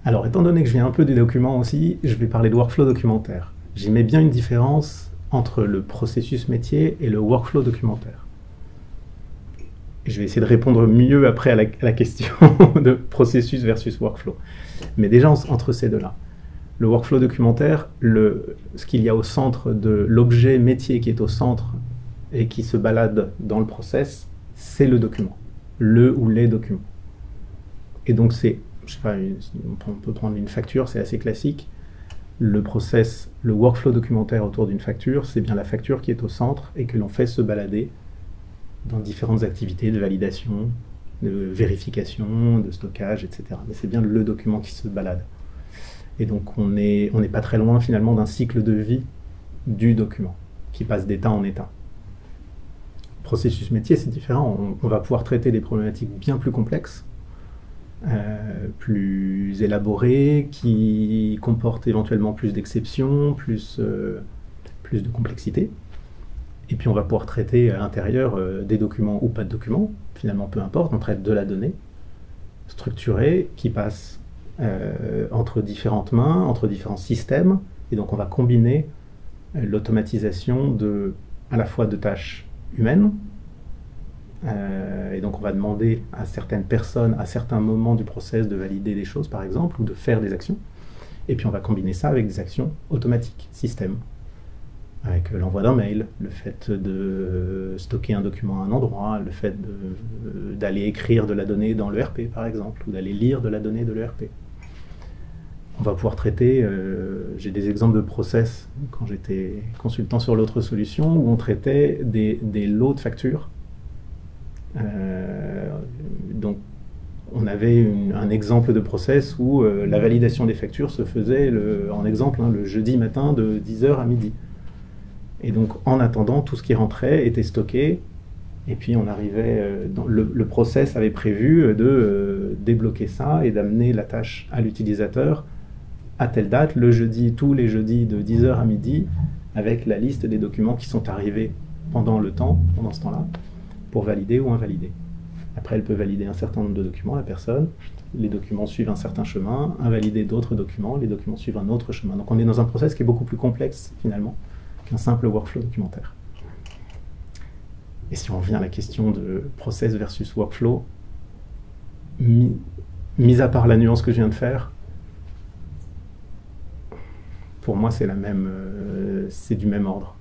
Alors, étant donné que je viens un peu du document aussi, je vais parler de workflow documentaire. J'y mets bien une différence entre le processus métier et le workflow documentaire. Et je vais essayer de répondre mieux après à la question de processus versus workflow. Mais déjà, entre ces deux-là, le workflow documentaire, ce qu'il y a au centre de l'objet métier qui est au centre et qui se balade dans le process, c'est le document, le ou les documents. Et donc c'est, je sais pas, on peut prendre une facture, c'est assez classique. Le process, le workflow documentaire autour d'une facture, c'est bien la facture qui est au centre et que l'on fait se balader dans différentes activités de validation, de vérification, de stockage, etc. Mais c'est bien le document qui se balade. Et donc on n'est pas très loin finalement d'un cycle de vie du document, qui passe d'état en état. Processus métier, c'est différent. On va pouvoir traiter des problématiques bien plus complexes, plus élaborées, qui comportent éventuellement plus d'exceptions, plus de complexité. Et puis on va pouvoir traiter à l'intérieur des documents ou pas de documents, finalement peu importe, on traite de la donnée structurée qui passe entre différentes mains, entre différents systèmes, et donc on va combiner l'automatisation à la fois de tâches humaines, et donc on va demander à certaines personnes, à certains moments du process, de valider des choses par exemple, ou de faire des actions, et puis on va combiner ça avec des actions automatiques, système, avec l'envoi d'un mail, le fait de stocker un document à un endroit, le fait d'aller écrire de la donnée dans l'ERP par exemple, ou d'aller lire de la donnée de l'ERP. On va pouvoir traiter, j'ai des exemples de process quand j'étais consultant sur l'autre solution, où on traitait des lots de factures. Donc on avait un exemple de process où la validation des factures se faisait, en exemple, le jeudi matin de 10h à midi. Et donc, en attendant, tout ce qui rentrait était stocké. Et puis, on arrivait. Le process avait prévu de débloquer ça et d'amener la tâche à l'utilisateur à telle date, le jeudi, tous les jeudis de 10h à midi, avec la liste des documents qui sont arrivés pendant ce temps-là, pour valider ou invalider. Après, elle peut valider un certain nombre de documents, la personne. Les documents suivent un certain chemin, invalider d'autres documents, les documents suivent un autre chemin. Donc, on est dans un process qui est beaucoup plus complexe, finalement, qu'un simple workflow documentaire. Et si on revient à la question de process versus workflow, mis à part la nuance que je viens de faire, pour moi c'est du même ordre.